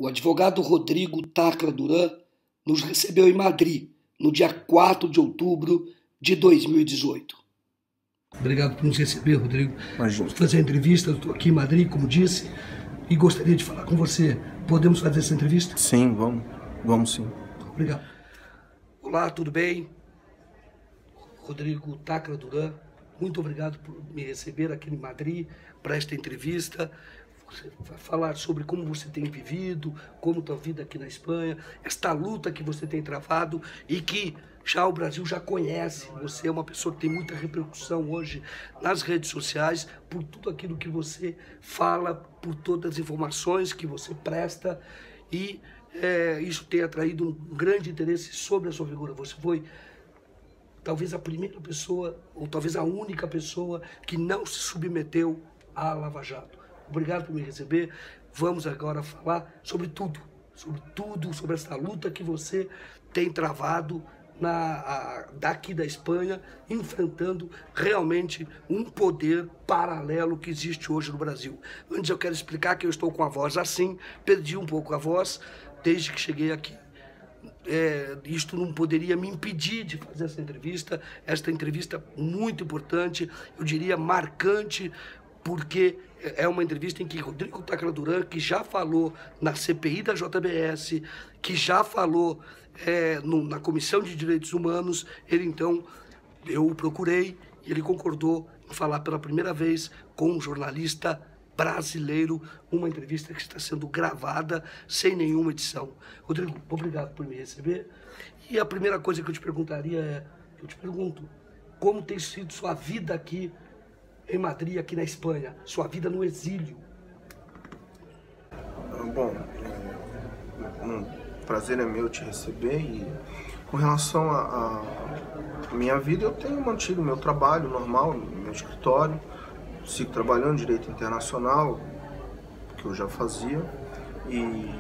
O advogado Rodrigo Tacla Duran nos recebeu em Madrid, no dia 4 de outubro de 2018. Obrigado por nos receber, Rodrigo. Imagina. Vamos fazer a entrevista, eu estou aqui em Madrid, como disse, e gostaria de falar com você. Podemos fazer essa entrevista? Sim, vamos sim. Obrigado. Olá, tudo bem? Rodrigo Tacla Duran, muito obrigado por me receber aqui em Madrid para esta entrevista. Você vai falar sobre como você tem vivido, como está a vida aqui na Espanha, esta luta que você tem travado e que já o Brasil já conhece. Você é uma pessoa que tem muita repercussão hoje nas redes sociais por tudo aquilo que você fala, por todas as informações que você presta e isso tem atraído um grande interesse sobre a sua figura. Você foi talvez a primeira pessoa, ou talvez a única pessoa que não se submeteu à Lava Jato. Obrigado por me receber. Vamos agora falar sobre tudo, sobre essa luta que você tem travado daqui da Espanha, enfrentando realmente um poder paralelo que existe hoje no Brasil. Antes eu quero explicar que eu estou com a voz assim, perdi um pouco a voz desde que cheguei aqui. Isto não poderia me impedir de fazer esta entrevista muito importante, eu diria marcante, porque é uma entrevista em que Rodrigo Tacla Duran, que já falou na CPI da JBS, que já falou na Comissão de Direitos Humanos, eu o procurei e ele concordou em falar pela primeira vez com um jornalista brasileiro, uma entrevista que está sendo gravada sem nenhuma edição. Rodrigo, obrigado por me receber. E a primeira coisa que eu te perguntaria como tem sido sua vida aqui em Madrid, aqui na Espanha, sua vida no exílio? Bom, um prazer é meu te receber e com relação à minha vida, eu tenho mantido meu trabalho normal, meu escritório, sigo trabalhando em direito internacional, que eu já fazia, e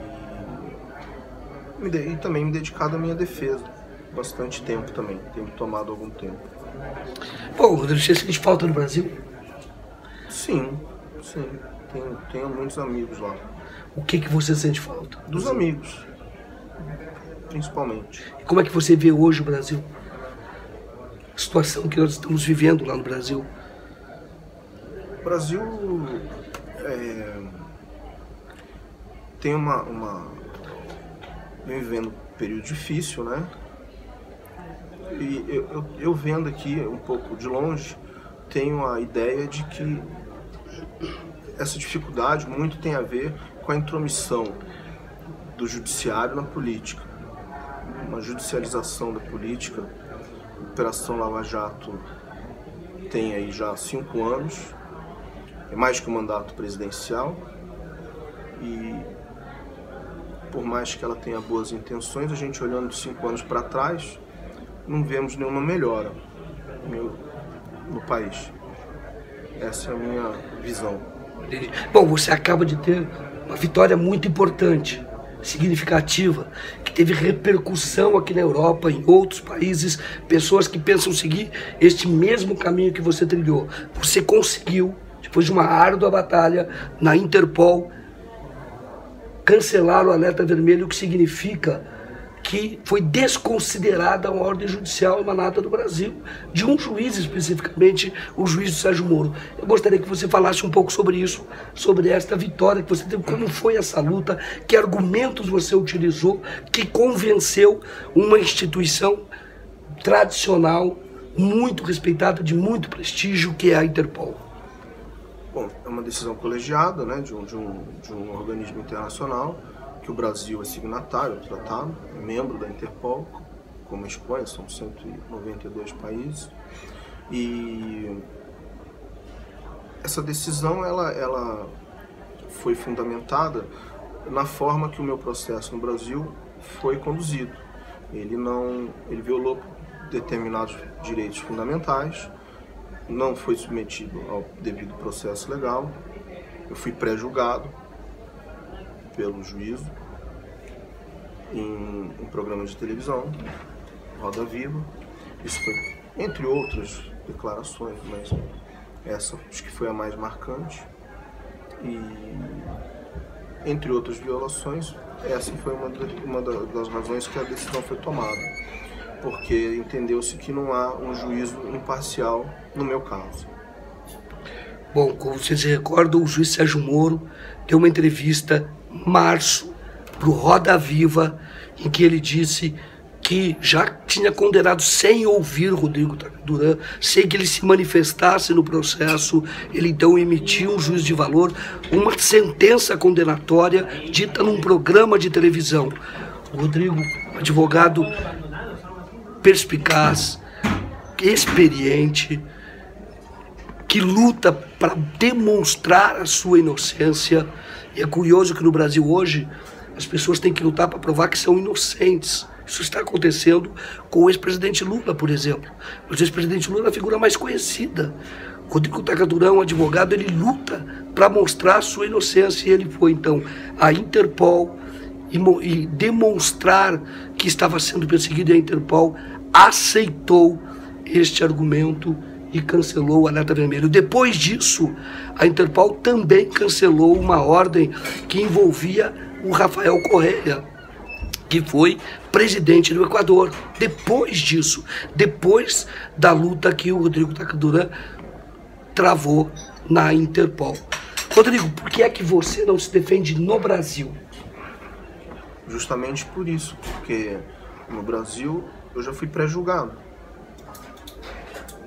também me dedicado à minha defesa, bastante tempo também, tenho tomado algum tempo. Bom, Rodrigo, você sente falta no Brasil? Sim, tenho muitos amigos lá. O que você sente falta? Dos amigos, principalmente. E como é que você vê hoje o Brasil? A situação que nós estamos vivendo lá no Brasil? O Brasil tem vem vivendo um período difícil, né? E eu vendo aqui um pouco de longe, tenho a ideia de que essa dificuldade muito tem a ver com a intromissão do judiciário na política, uma judicialização da política. A Operação Lava Jato tem aí já 5 anos, é mais que um mandato presidencial, e por mais que ela tenha boas intenções, a gente olhando 5 anos para trás, não vemos nenhuma melhora no país. Essa é a minha visão. Bom, você acaba de ter uma vitória muito importante, significativa, que teve repercussão aqui na Europa, em outros países, pessoas que pensam seguir este mesmo caminho que você trilhou. Você conseguiu, depois de uma árdua batalha na Interpol, cancelar o alerta vermelho, o que significa que foi desconsiderada uma ordem judicial emanada do Brasil, de um juiz especificamente, o juiz Sérgio Moro. Eu gostaria que você falasse um pouco sobre isso, sobre esta vitória que você teve, como foi essa luta, que argumentos você utilizou, que convenceu uma instituição tradicional, muito respeitada, de muito prestígio, que é a Interpol. Bom, é uma decisão colegiada, né, de um organismo internacional, que o Brasil é signatário do tratado, é membro da Interpol, como a Espanha, são 192 países. E essa decisão ela foi fundamentada na forma que o meu processo no Brasil foi conduzido. Ele violou determinados direitos fundamentais, não foi submetido ao devido processo legal, eu fui pré-julgado pelo juízo em um programa de televisão, Roda Viva. Isso foi, entre outras declarações, mas essa acho que foi a mais marcante. E, entre outras violações, essa foi uma das razões que a decisão foi tomada, porque entendeu-se que não há um juízo imparcial no meu caso. Bom, como vocês se recordam, o juiz Sérgio Moro deu uma entrevista em março para o Roda Viva, em que ele disse que já tinha condenado sem ouvir Rodrigo Duran, sem que ele se manifestasse no processo. Ele então emitiu um juízo de valor, uma sentença condenatória dita num programa de televisão. O Rodrigo, advogado perspicaz, experiente, que luta para demonstrar a sua inocência. E é curioso que no Brasil hoje as pessoas têm que lutar para provar que são inocentes. Isso está acontecendo com o ex-presidente Lula, por exemplo. O ex-presidente Lula é a figura mais conhecida. Rodrigo Duran, um advogado, ele luta para mostrar a sua inocência. E ele foi, então, à Interpol e demonstrar que estava sendo perseguido. E a Interpol aceitou este argumento e cancelou o alerta vermelho. Depois disso, a Interpol também cancelou uma ordem que envolvia o Rafael Correa, que foi presidente do Equador. Depois disso, depois da luta que o Rodrigo Duran travou na Interpol. Rodrigo, por que é que você não se defende no Brasil? Justamente por isso, porque no Brasil eu já fui pré-julgado.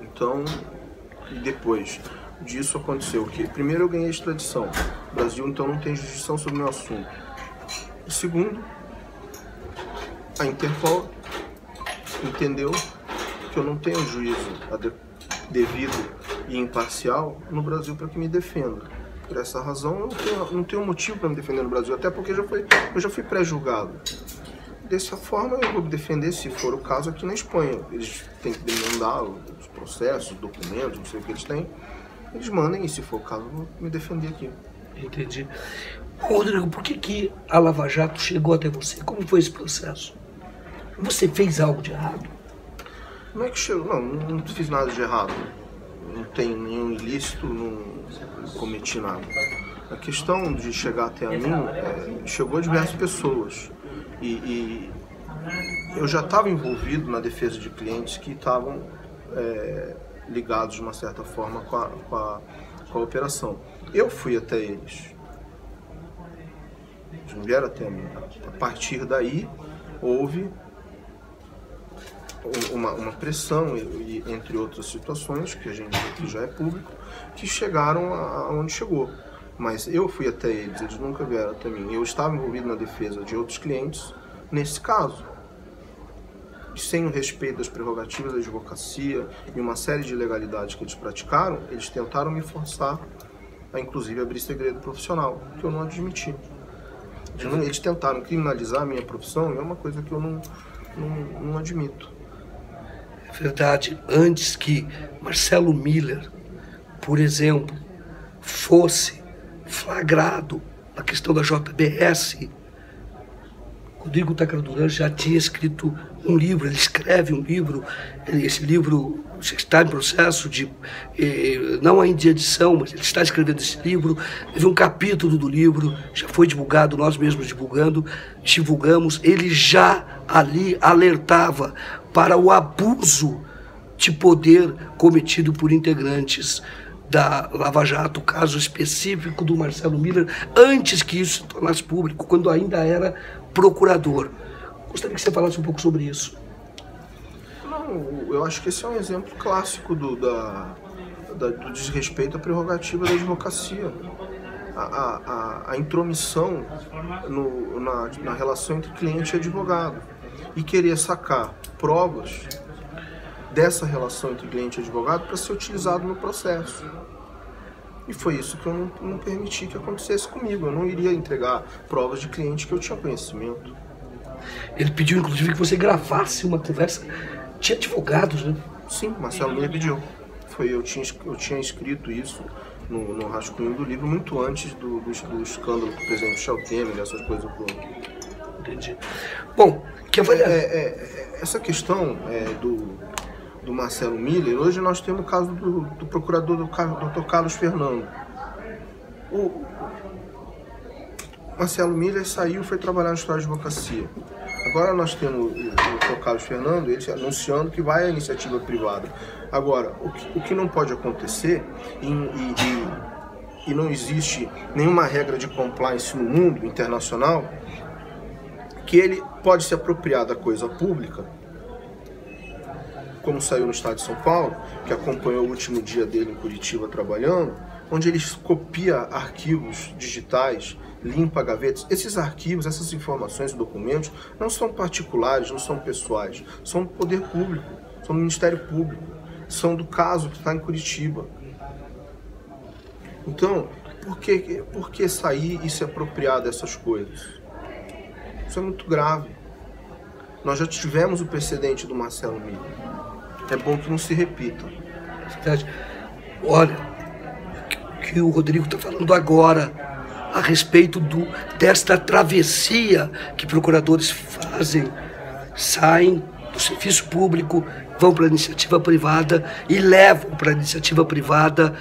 Então, e depois disso aconteceu o quê? Primeiro eu ganhei extradição. O Brasil então não tem jurisdição sobre o meu assunto. E segundo, a Interpol entendeu que eu não tenho juízo devido e imparcial no Brasil para que me defenda. Por essa razão, eu não tenho motivo para me defender no Brasil, até porque eu já fui pré-julgado. Dessa forma, eu vou me defender, se for o caso, aqui na Espanha. Eles têm que demandar os processos, os documentos, não sei o que eles têm. Eles mandem, e se for o caso, eu vou me defender aqui. Entendi. Rodrigo, por que a Lava Jato chegou até você? Como foi esse processo? Você fez algo de errado? Não é que chegou, não fiz nada de errado. Não tenho nenhum ilícito, não cometi nada. A questão de chegar até a mim, chegou a diversas pessoas. E eu já estava envolvido na defesa de clientes que estavam ligados de uma certa forma com a operação. Eu fui até eles. Eles não vieram até mim. A partir daí, houve uma pressão, entre outras situações, que já é público, que chegaram aonde chegou. Mas eu fui até eles nunca vieram até mim. Eu estava envolvido na defesa de outros clientes, nesse caso. E sem o respeito das prerrogativas da advocacia e uma série de ilegalidades que eles praticaram, eles tentaram me forçar a, inclusive, abrir segredo profissional, que eu não admiti. Eles tentaram criminalizar a minha profissão, e é uma coisa que eu não admito. É verdade. Antes que Marcelo Miller, por exemplo, fosse flagrado na questão da JBS, Rodrigo Duran já tinha escrito um livro. Ele escreve um livro, esse livro está em processo de, não ainda de edição, mas ele está escrevendo esse livro. Teve um capítulo do livro, já foi divulgado, nós mesmos divulgamos. Ele já ali alertava para o abuso de poder cometido por integrantes da Lava Jato, o caso específico do Marcelo Miller, antes que isso se tornasse público, quando ainda era procurador. Gostaria que você falasse um pouco sobre isso. Não, eu acho que esse é um exemplo clássico do desrespeito à prerrogativa da advocacia. A intromissão na relação entre cliente e advogado. E querer sacar provas dessa relação entre cliente e advogado para ser utilizado no processo. E foi isso que eu não permiti que acontecesse comigo. Eu não iria entregar provas de cliente que eu tinha conhecimento. Ele pediu, inclusive, que você gravasse uma conversa. Tinha advogados, né? Sim, Marcelo me pediu. Eu tinha escrito isso no rascunho do livro muito antes do escândalo do presidente Michel Temer, essas coisas todas. Entendi. Bom, que avaliar? Essa questão do Marcelo Miller, hoje nós temos o caso do procurador Dr. Carlos Fernando. Marcelo Miller saiu e foi trabalhar no escritório de advocacia. Agora nós temos o Dr. Carlos Fernando, ele anunciando que vai à iniciativa privada. Agora, o que não pode acontecer, e não existe nenhuma regra de compliance no mundo internacional, que ele pode se apropriar da coisa pública, como saiu no estado de São Paulo, que acompanhou o último dia dele em Curitiba trabalhando, onde ele copia arquivos digitais, limpa gavetas. Esses arquivos, essas informações e documentos não são particulares, não são pessoais, são do poder público, são do Ministério Público, são do caso que está em Curitiba. Então, por que sair e se apropriar dessas coisas? Isso é muito grave. Nós já tivemos o precedente do Marcelo Miller. É bom que não se repita. Olha, o que o Rodrigo está falando agora a respeito desta travessia que procuradores fazem, saem do serviço público, vão para a iniciativa privada e levam para a iniciativa privada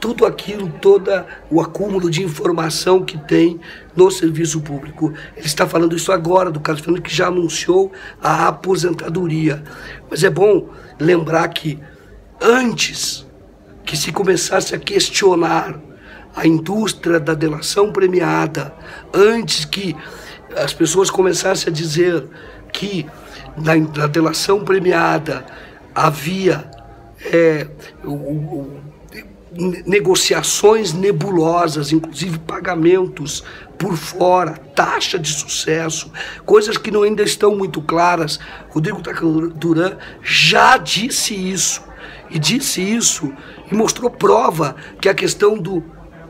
tudo aquilo, todo o acúmulo de informação que tem no serviço público. Ele está falando isso agora, do Carlos Fernando, que já anunciou a aposentadoria. Mas é bom lembrar que antes que se começasse a questionar a indústria da delação premiada, antes que as pessoas começassem a dizer que na delação premiada havia negociações nebulosas, inclusive pagamentos por fora, taxa de sucesso, coisas que ainda estão muito claras. Rodrigo Duran já disse isso, e mostrou prova que a questão do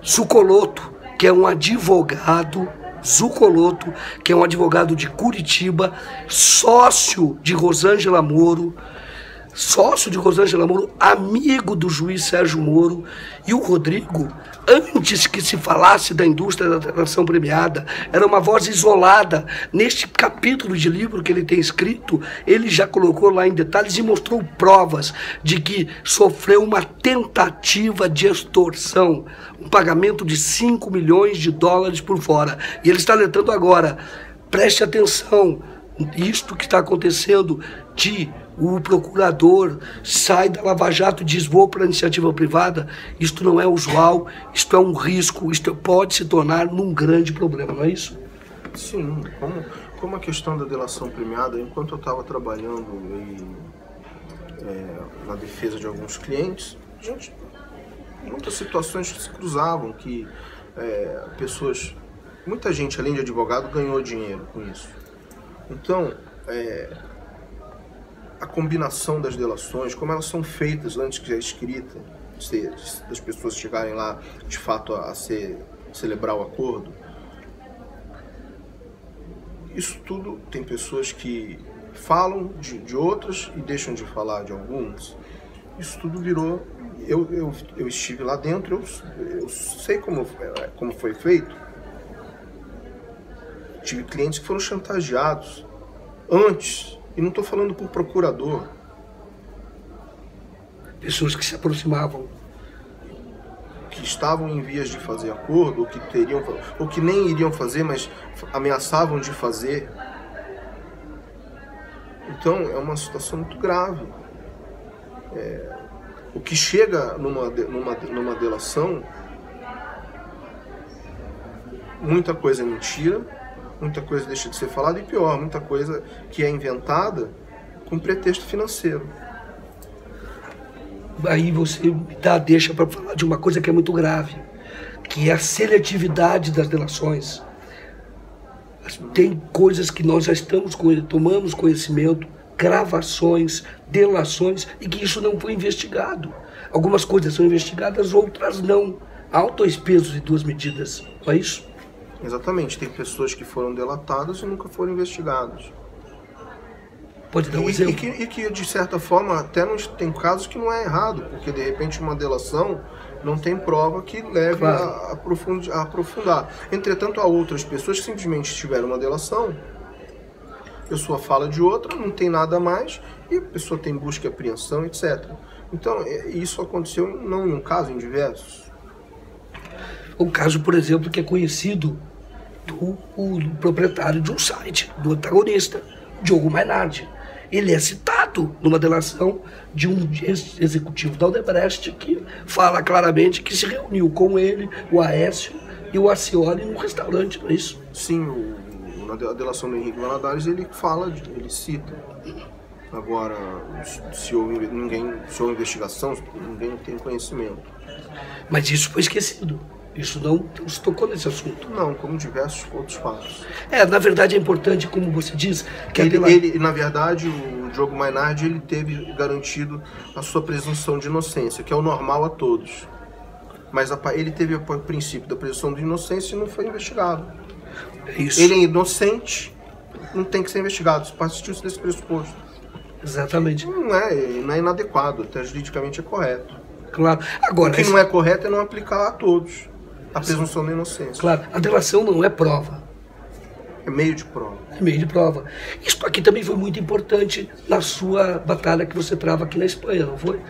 Zucoloto, que é um advogado, Zucoloto, que é um advogado de Curitiba, sócio de Rosângela Moro, amigo do juiz Sérgio Moro, e o Rodrigo, antes que se falasse da indústria da delação premiada, era uma voz isolada. Neste capítulo de livro que ele tem escrito, ele já colocou lá em detalhes e mostrou provas de que sofreu uma tentativa de extorsão, um pagamento de 5 milhões de dólares por fora. E ele está alertando agora, preste atenção, isto que está acontecendo o procurador sai da Lava Jato e diz vou para a iniciativa privada, isto não é usual, isto é um risco, isto pode se tornar num grande problema, não é isso? Sim, como a questão da delação premiada, enquanto eu estava trabalhando na defesa de alguns clientes, muitas situações se cruzavam que muita gente além de advogado ganhou dinheiro com isso. Então, a combinação das delações, como elas são feitas antes que a escrita, das pessoas chegarem lá de fato a celebrar o acordo, isso tudo tem pessoas que falam de outras e deixam de falar de algumas. Isso tudo virou... Eu estive lá dentro, eu sei como foi feito. Tive clientes que foram chantageados antes. E não estou falando por procurador. Pessoas que se aproximavam. Que estavam em vias de fazer acordo, ou que nem iriam fazer, mas ameaçavam de fazer. Então é uma situação muito grave. O que chega numa delação, muita coisa é mentira, muita coisa deixa de ser falada e pior, muita coisa que é inventada com pretexto financeiro. Aí você me deixa para falar de uma coisa que é muito grave, que é a seletividade das delações. Tem coisas que nós já tomamos conhecimento, gravações, delações, e que isso não foi investigado. Algumas coisas são investigadas, outras não. Há dois pesos e duas medidas, não é isso? Exatamente, tem pessoas que foram delatadas e nunca foram investigadas. Pode dar um exemplo? E que, de certa forma, até tem casos que não é errado, porque, de repente, uma delação não tem prova que leve a aprofundar. Entretanto, há outras pessoas que simplesmente tiveram uma delação, a pessoa fala de outra, não tem nada mais, e a pessoa tem busca e apreensão, etc. Então, isso aconteceu não em um caso, em diversos. Um caso, por exemplo, que é conhecido do proprietário de um site, do antagonista, Diogo Mainardi. Ele é citado numa delação de um executivo da Odebrecht que fala claramente que se reuniu com ele, o Aécio e o Acioli num restaurante, não é isso? Sim, na delação do Henrique Valadares ele ele cita. Agora, se houve investigação, ninguém tem conhecimento. Mas isso foi esquecido. Isso não se tocou nesse assunto. Não, como diversos outros fatos. Na verdade é importante, como você diz, que na verdade, o Diogo Mainardi, ele teve garantido a sua presunção de inocência, que é o normal a todos. Mas ele teve o princípio da presunção de inocência e não foi investigado. Isso. Ele é inocente, não tem que ser investigado, partiu-se desse pressuposto. Exatamente. Não é inadequado, até juridicamente é correto. Claro. Agora, o que não é correto é não aplicar a todos a presunção da inocência. Claro, a delação não é prova. É meio de prova. É meio de prova. Isso aqui também foi muito importante na sua batalha que você trava aqui na Espanha, não foi?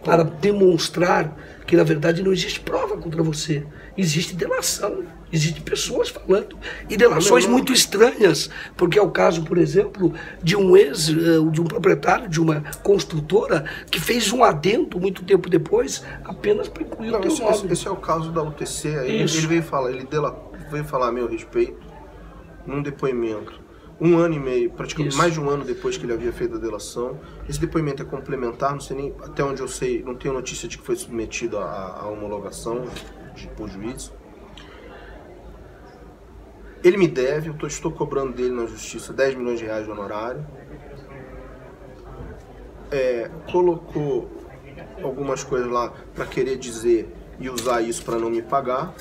Para demonstrar que, na verdade, não existe prova contra você. Existe delação. Existem pessoas falando. E delações muito estranhas. Porque é o caso, por exemplo, de um proprietário de uma construtora que fez um adendo muito tempo depois, apenas para incluir o teu nome. Esse é o caso da UTC. Ele veio falar a meu respeito num depoimento. 1 ano e meio, praticamente mais de 1 ano depois que ele havia feito a delação. Esse depoimento é complementar, não sei nem, até onde eu sei, não tenho notícia de que foi submetido à homologação por juízo. Ele me deve, eu estou cobrando dele na justiça 10 milhões de reais de honorário. Colocou algumas coisas lá para querer dizer e usar isso para não me pagar.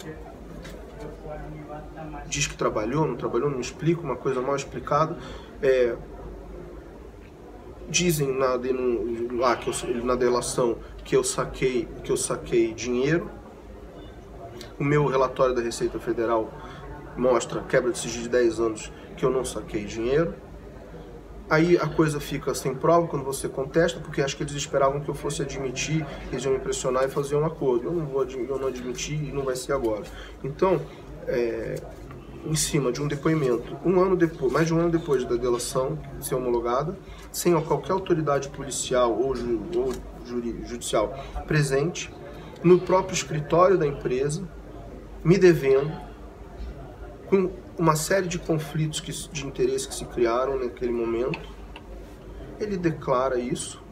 Diz que trabalhou, não me explica, uma coisa mal explicada. Dizem na delação que eu saquei dinheiro. O meu relatório da Receita Federal mostra quebra de sigilo de 10 anos que eu não saquei dinheiro. Aí a coisa fica sem prova quando você contesta, porque acho que eles esperavam que eu fosse admitir, eles iam me pressionar e fazer um acordo. Eu não admiti e não vai ser agora. Então, em cima de um depoimento, mais de um ano depois da delação ser homologada, sem qualquer autoridade policial ou judicial presente, no próprio escritório da empresa, me devendo, com uma série de conflitos de interesse que se criaram naquele momento. Ele declara isso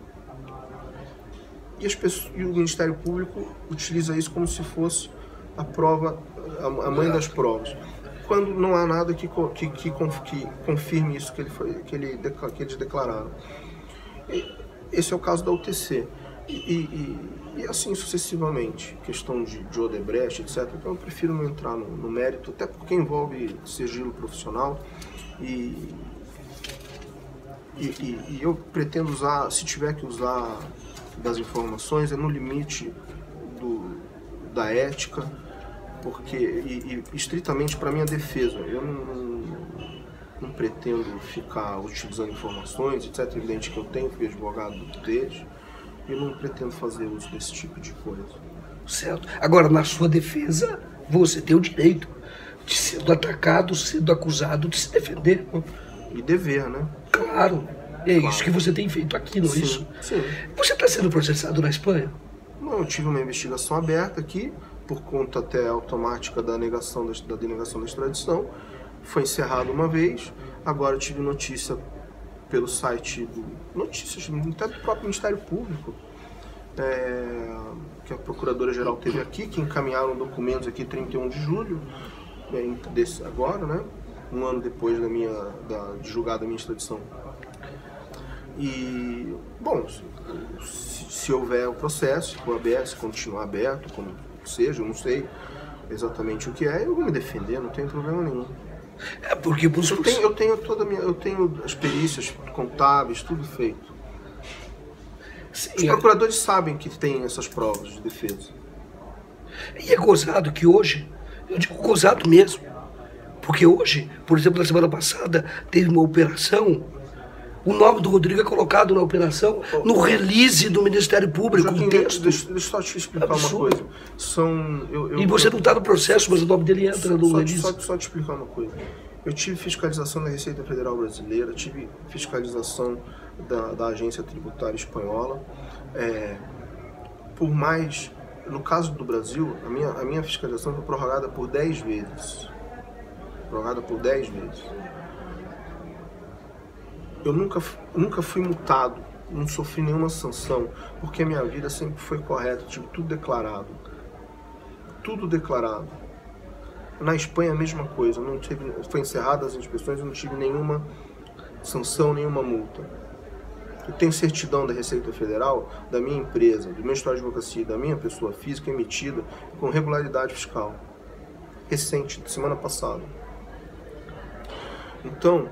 e o Ministério Público utiliza isso como se fosse a prova, a mãe das provas, quando não há nada que confirme isso que eles declararam. Esse é o caso da UTC. E assim sucessivamente, questão de Odebrecht, etc. Então eu prefiro não entrar no mérito, até porque envolve sigilo profissional e eu pretendo usar, se tiver que usar das informações, no limite da ética, porque estritamente para minha defesa. Eu não pretendo ficar utilizando informações, etc. É evidente que eu fui advogado deles. Eu não pretendo fazer uso desse tipo de coisa. Certo. Agora, na sua defesa, você tem o direito de, sendo atacado, sendo acusado, de se defender. E dever, né? Claro. Isso que você tem feito aqui, não é isso? Sim. Você está sendo processado na Espanha? Não, eu tive uma investigação aberta aqui, por conta até automática da denegação da extradição. Foi encerrado uma vez. Agora eu tive notícia pelo site notícias até do próprio Ministério Público, que a Procuradora-Geral teve aqui, que encaminharam documentos aqui 31 de julho, agora, né? 1 ano depois de julgada a minha extradição. E, bom, se houver o processo, se for aberto, se continuar aberto, como seja, eu não sei exatamente o que eu vou me defender, não tem problema nenhum. Porque eu tenho as perícias contábeis, tudo feito. Sim, os procuradores sabem que tem essas provas de defesa. E é gozado que hoje, eu digo gozado mesmo, porque hoje, por exemplo, na semana passada, teve uma operação O nome do Rodrigo é colocado na operação, no release do Ministério Público, Joaquim, um texto. deixa eu só te explicar uma coisa. E você não está no processo, mas o nome dele entra no release. Só te explicar uma coisa. Eu tive fiscalização da Receita Federal Brasileira, tive fiscalização da Agência Tributária Espanhola. Por mais, no caso do Brasil, a minha fiscalização foi prorrogada por 10 vezes. Prorrogada por 10 vezes. Eu nunca fui multado, não sofri nenhuma sanção, porque a minha vida sempre foi correta, tive tudo declarado. Tudo declarado. Na Espanha a mesma coisa, foi encerradas as inspeções, eu não tive nenhuma sanção, nenhuma multa. Eu tenho certidão da Receita Federal, da minha empresa, do meu escritório de advocacia, da minha pessoa física emitida com regularidade fiscal. Recente, semana passada. Então,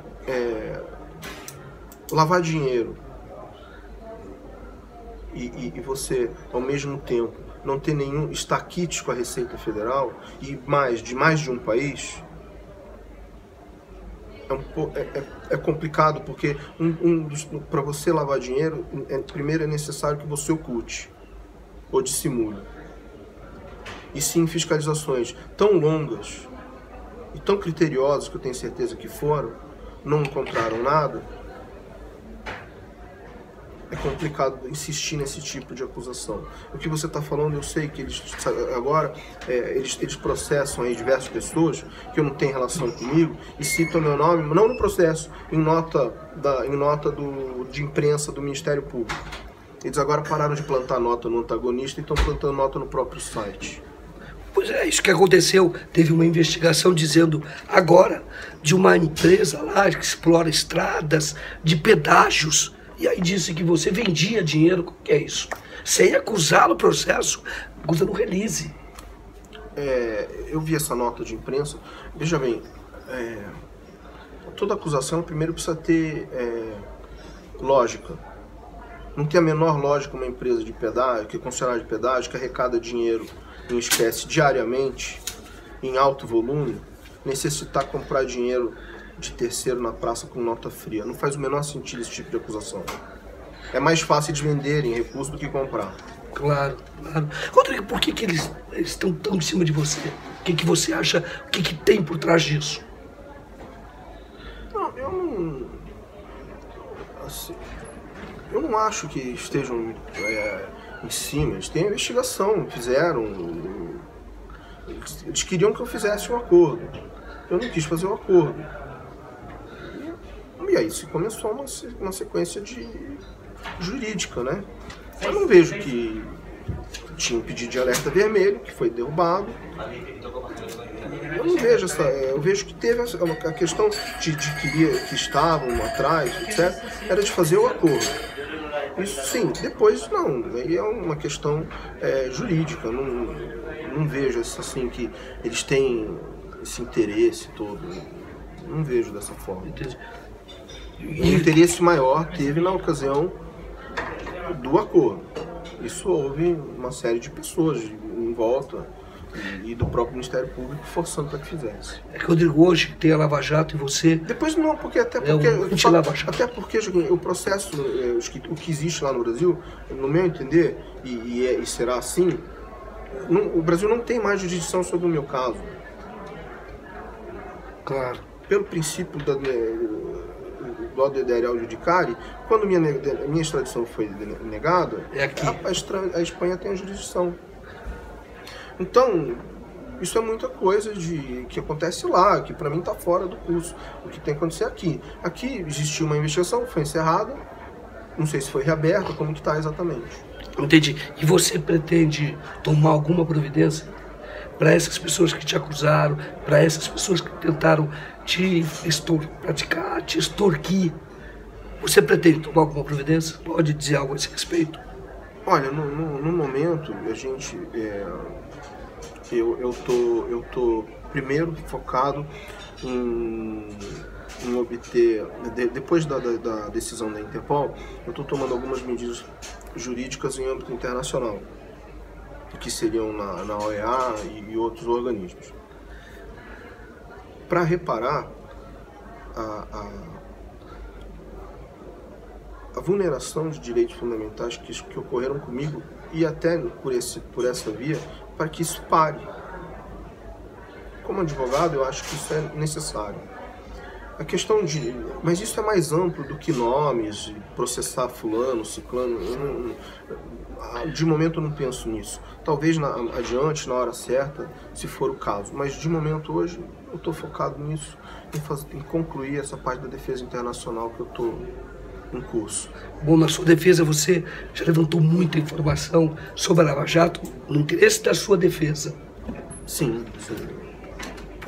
lavar dinheiro e você, ao mesmo tempo, não ter nenhum estaquite com a Receita Federal e de mais de um país, é complicado, porque para você lavar dinheiro, primeiro é necessário que você oculte ou dissimule. E sim, fiscalizações tão longas e tão criteriosas, que eu tenho certeza que foram, não encontraram nada. É complicado insistir nesse tipo de acusação. O que você está falando, eu sei que eles agora eles processam aí diversas pessoas que não têm relação comigo e citam meu nome, não no processo, em nota de imprensa do Ministério Público. Eles agora pararam de plantar nota no antagonista e estão plantando nota no próprio site. Pois é, isso que aconteceu. Teve uma investigação dizendo agora de uma empresa lá que explora estradas, de pedágios. E aí disse que você vendia dinheiro, o que é isso? Sem acusar no processo, acusa no release. Eu vi essa nota de imprensa. Veja bem, toda acusação primeiro precisa ter lógica. Não tem a menor lógica uma empresa de pedágio, que é concessionária de pedágio, que arrecada dinheiro em espécie diariamente, em alto volume, necessitar comprar dinheiro de terceiro na praça com nota fria. Não faz o menor sentido esse tipo de acusação. É mais fácil de vender em recurso do que comprar. Claro, claro. Rodrigo, por que eles estão tão em cima de você? O que você acha? O que tem por trás disso? Não, eu não acho que estejam em cima. Eles têm investigação, fizeram. Eles queriam que eu fizesse um acordo. Eu não quis fazer o acordo. E aí se começou uma sequência jurídica, né? Eu não vejo que tinha um pedido de alerta vermelho, que foi derrubado. Eu não vejo eu vejo que teve a questão que estavam atrás, etc., era de fazer o acordo. Isso sim, depois não. Aí é uma questão jurídica. Não vejo assim que eles têm esse interesse todo. Não vejo dessa forma. Entendi. O interesse maior teve na ocasião do acordo. Isso houve uma série de pessoas em volta e do próprio Ministério Público forçando para que fizesse. É que, Rodrigo, hoje tem a Lava Jato e você... Depois não, porque até porque o processo, o que existe lá no Brasil, no meu entender, e será assim, o Brasil não tem mais jurisdição sobre o meu caso. Claro. Pelo princípio do addereal judicari, quando minha extradição foi negada, a Espanha tem a jurisdição. Então, isso é muita coisa que acontece lá, que para mim está fora do curso. O que tem que acontecer aqui. Aqui existiu uma investigação, foi encerrada, não sei se foi reaberta, como que está exatamente. Entendi. E você pretende tomar alguma providência para essas pessoas que te acusaram, para essas pessoas que tentaram te extorquir? Você pretende tomar alguma providência? Pode dizer algo a esse respeito? Olha, no momento, a gente... Eu tô primeiro focado em obter... Depois da decisão da Interpol, eu estou tomando algumas medidas jurídicas em âmbito internacional, que seriam na OEA e outros organismos, a vulneração de direitos fundamentais que ocorreram comigo e até por essa via, para que isso pare. Como advogado, eu acho que isso é necessário. A questão mas isso é mais amplo do que nomes, processar fulano, ciclano. De momento eu não penso nisso. Talvez adiante, na hora certa, se for o caso. Mas de momento hoje eu estou focado nisso, em concluir essa parte da defesa internacional que eu estou em curso. Bom, na sua defesa você já levantou muita informação sobre a Lava Jato no interesse da sua defesa. Sim, sim.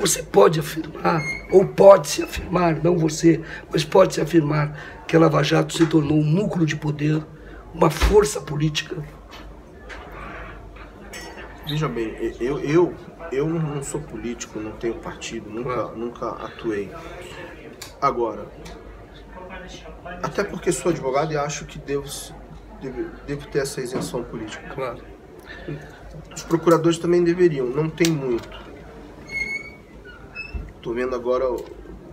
Você pode afirmar, ou pode-se afirmar, não você, mas pode-se afirmar que a Lava Jato se tornou um núcleo de poder, uma força política? Veja bem, eu não sou político, não tenho partido, nunca atuei. Agora, até porque sou advogado e acho que devo ter essa isenção política. Claro. Os procuradores também deveriam, não tem muito. Estou vendo agora o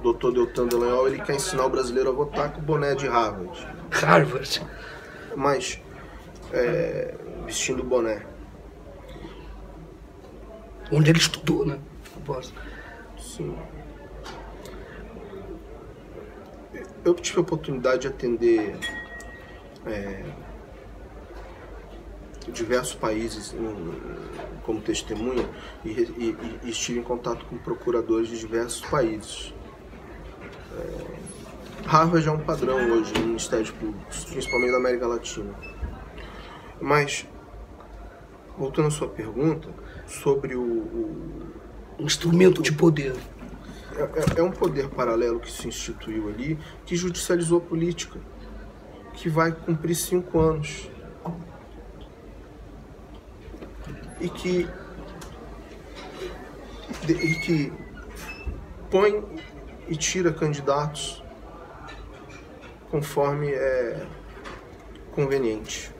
Dr. Deltan Dallagnol, ele quer ensinar o brasileiro a votar com o boné de Harvard. Harvard. Mas, vestindo o boné. Onde ele estudou, né? Sim. Eu tive a oportunidade de atender diversos países como testemunha e estive em contato com procuradores de diversos países. Harvard é um padrão hoje no Ministério Público, principalmente da América Latina. Mas, voltando à sua pergunta, sobre um instrumento de poder. É um poder paralelo que se instituiu ali, que judicializou a política, que vai cumprir 5 anos. E que põe e tira candidatos conforme é conveniente.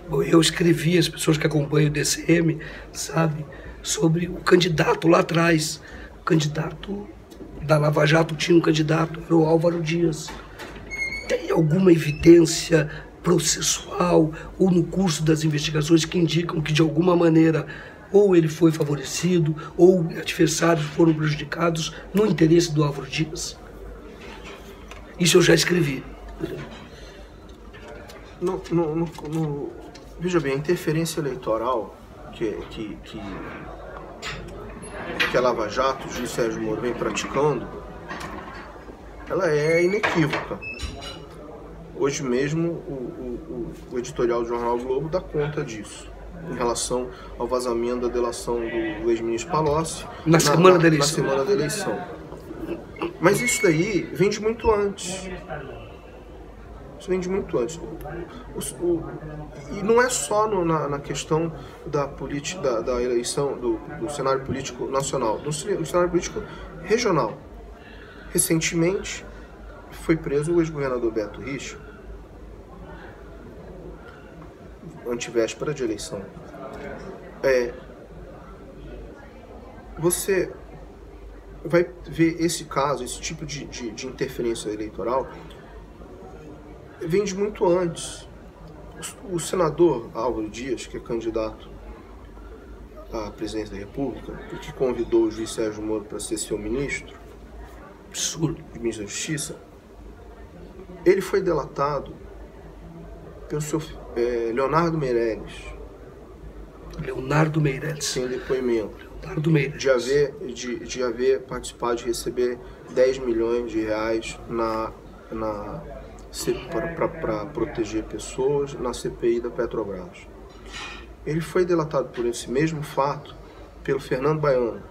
Bom, eu escrevi, as pessoas que acompanham o DCM sabem, sobre o candidato lá atrás. O candidato da Lava Jato tinha um candidato, era o Álvaro Dias. Tem alguma evidência processual ou no curso das investigações que indicam que de alguma maneira ou ele foi favorecido ou adversários foram prejudicados no interesse do Álvaro Dias? Isso eu já escrevi. Veja bem, a interferência eleitoral que a Lava Jato, o juiz Sérgio Moro, vem praticando, ela é inequívoca. Hoje mesmo o editorial do jornal Globo dá conta disso, em relação ao vazamento da delação do ex-ministro Palocci na semana da eleição. Mas isso daí vem de muito antes. Isso vem de muito antes. E não é só na questão da eleição, do cenário político nacional, do cenário político regional. Recentemente foi preso o ex-governador Beto Richa, antivéspera de eleição. Você vai ver esse caso, esse tipo de interferência eleitoral, vem de muito antes. O senador Álvaro Dias, que é candidato à presidência da República, e que convidou o juiz Sérgio Moro para ser seu ministro, ministro da Justiça, ele foi delatado pelo seu Leonardo Meirelles. Leonardo Meirelles. Sem depoimento. Leonardo Meirelles. De haver participado, de receber 10 milhões de reais para proteger pessoas na CPI da Petrobras. Ele foi delatado por esse mesmo fato pelo Fernando Baiano.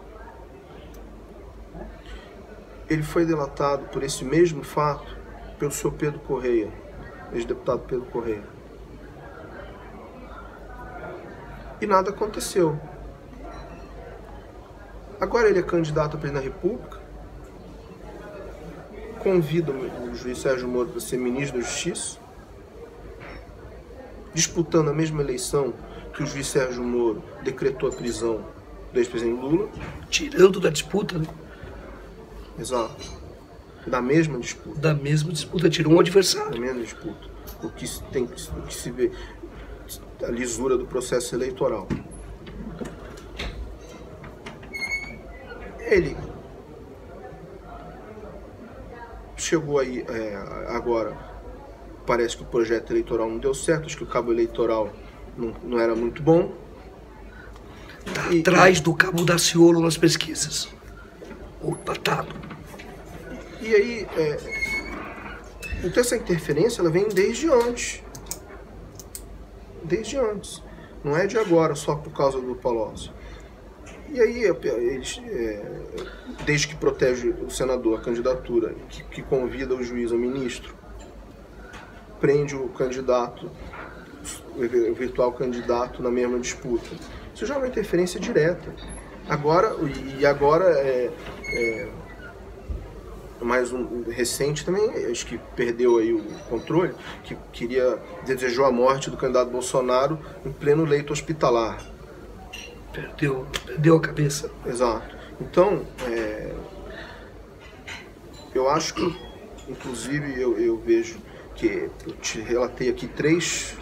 Ele foi delatado por esse mesmo fato pelo senhor Pedro Correia, ex-deputado Pedro Correia. E nada aconteceu. Agora ele é candidato a presidente da República, convida o juiz Sérgio Moro para ser ministro da Justiça, disputando a mesma eleição que o juiz Sérgio Moro decretou a prisão do ex-presidente Lula. Tirando da disputa, né? Exato. Da mesma disputa. Da mesma disputa, tirou um adversário. Da mesma disputa. O que se vê, a lisura do processo eleitoral. Ele chegou aí, agora, parece que o projeto eleitoral não deu certo, acho que o cabo eleitoral não era muito bom. Atrás do Cabo Daciolo nas pesquisas. Ou empatado. E aí, então essa interferência, ela vem desde antes. Desde antes. Não é de agora, só por causa do Palocci. E aí, eles, desde que protege o senador, a candidatura, que convida o juiz ao ministro, prende o candidato, o virtual candidato na mesma disputa. Isso já é uma interferência direta. Agora, mais um recente também, acho que perdeu aí o controle, que desejou a morte do candidato Bolsonaro em pleno leito hospitalar. Perdeu a cabeça. Exato. Então, eu acho que, inclusive, eu vejo que eu te relatei aqui três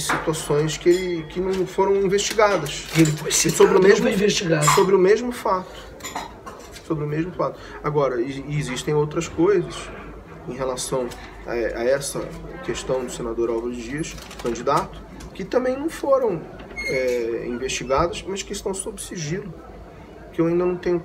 situações que não foram investigadas. Ele foi citado, investigado. Sobre o mesmo fato. Sobre o mesmo fato. Agora, existem outras coisas em relação a essa questão do senador Álvaro Dias, candidato, que também não foram investigadas, mas que estão sob sigilo, que eu ainda não tenho,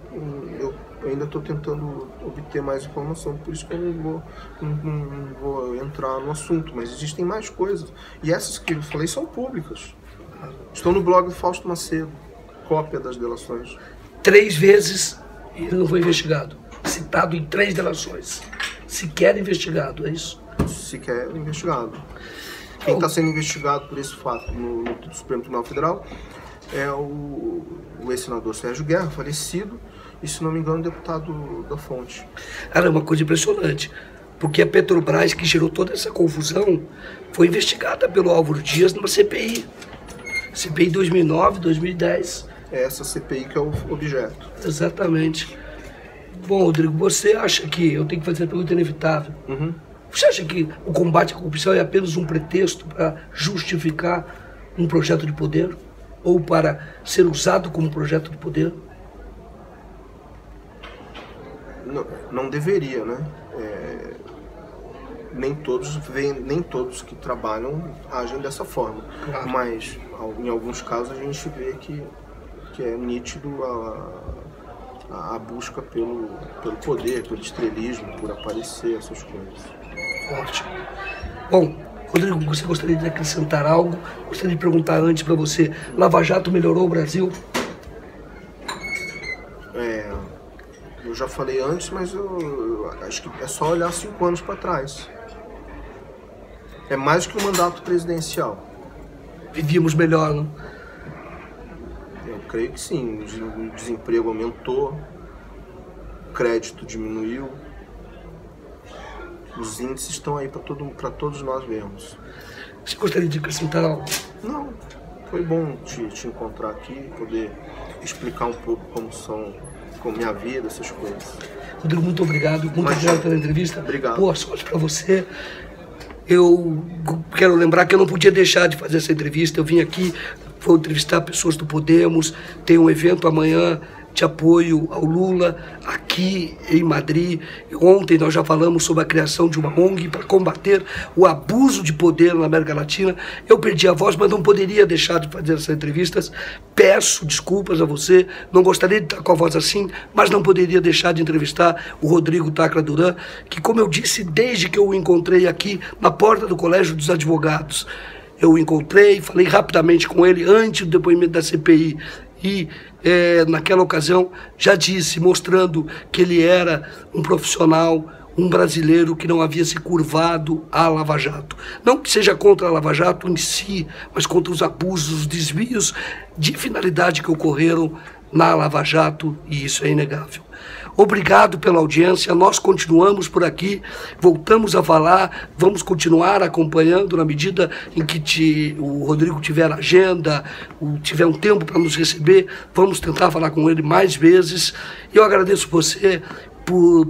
eu ainda estou tentando obter mais informação, por isso que eu não vou entrar no assunto, mas existem mais coisas, e essas que eu falei são públicas, estão no blog do Fausto Macedo, cópia das delações. 3 vezes ele não foi investigado, citado em 3 delações, sequer investigado, é isso? Sequer investigado. Quem está sendo investigado por esse fato no Supremo Tribunal Federal é o ex-senador Sérgio Guerra, falecido, e, se não me engano, deputado da Fonte. Era uma coisa impressionante, porque a Petrobras, que gerou toda essa confusão, foi investigada pelo Álvaro Dias numa CPI. CPI 2009, 2010. É essa CPI que é o objeto. Exatamente. Bom, Rodrigo, você acha que... Eu tenho que fazer a pergunta inevitável. Uhum. Você acha que o combate à corrupção é apenas um pretexto para justificar um projeto de poder? Ou para ser usado como projeto de poder? Não deveria, né? Nem todos que trabalham agem dessa forma. Claro. Mas, em alguns casos, a gente vê que é nítido a busca pelo poder, pelo estrelismo, por aparecer, essas coisas. Ótimo. Bom, Rodrigo, você gostaria de acrescentar algo? Gostaria de perguntar antes para você, Lava Jato melhorou o Brasil? Eu já falei antes, mas eu acho que é só olhar 5 anos para trás. É mais que um mandato presidencial. Vivíamos melhor, não? Eu creio que sim. O desemprego aumentou, o crédito diminuiu. Os índices estão aí para todos nós vermos. Você gostaria de acrescentar algo? Não. Foi bom te encontrar aqui, poder explicar um pouco como minha vida, essas coisas. Rodrigo, muito obrigado. Muito obrigado pela entrevista. Obrigado. Boa sorte para você. Eu quero lembrar que eu não podia deixar de fazer essa entrevista. Eu vim aqui, vou entrevistar pessoas do Podemos. Tem um evento amanhã de apoio ao Lula aqui em Madrid. Ontem nós já falamos sobre a criação de uma ONG para combater o abuso de poder na América Latina. Eu perdi a voz, mas não poderia deixar de fazer essas entrevistas. Peço desculpas a você, não gostaria de estar com a voz assim, mas não poderia deixar de entrevistar o Rodrigo Tacla Duran, que, como eu disse, desde que eu o encontrei aqui na porta do Colégio dos Advogados, eu o encontrei, falei rapidamente com ele antes do depoimento da CPI e naquela ocasião já disse, mostrando que ele era um profissional, um brasileiro que não havia se curvado à Lava Jato. Não que seja contra a Lava Jato em si, mas contra os abusos, os desvios de finalidade que ocorreram na Lava Jato, e isso é inegável. Obrigado pela audiência, nós continuamos por aqui, voltamos a falar, vamos continuar acompanhando na medida em que o Rodrigo tiver agenda, tiver um tempo para nos receber, vamos tentar falar com ele mais vezes. Eu agradeço você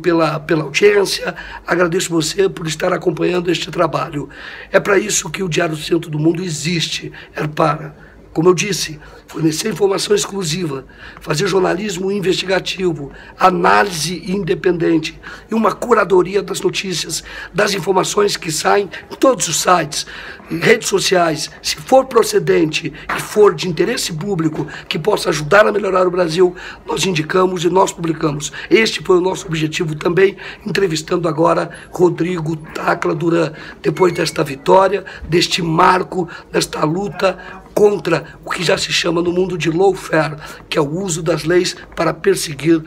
pela audiência, agradeço você por estar acompanhando este trabalho. É para isso que o Diário do Centro do Mundo existe, é para, como eu disse, fornecer informação exclusiva, fazer jornalismo investigativo, análise independente e uma curadoria das notícias, das informações que saem em todos os sites, em redes sociais. Se for procedente e for de interesse público que possa ajudar a melhorar o Brasil, nós indicamos e nós publicamos. Este foi o nosso objetivo também, entrevistando agora Rodrigo Tacla Duran, depois desta vitória, deste marco, desta luta contra o que já se chama no mundo de lawfare, que é o uso das leis para perseguir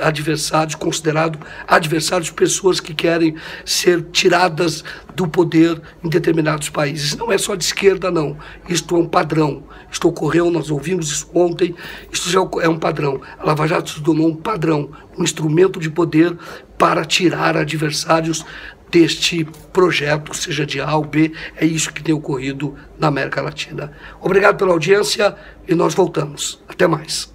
adversários, considerado adversários, pessoas que querem ser tiradas do poder em determinados países. Não é só de esquerda, não. Isto é um padrão. Isto ocorreu, nós ouvimos isso ontem, isto já é um padrão. A Lava Jato se tornou um padrão, um instrumento de poder para tirar adversários deste projeto, seja de A ou B. É isso que tem ocorrido na América Latina. Obrigado pela audiência e nós voltamos. Até mais.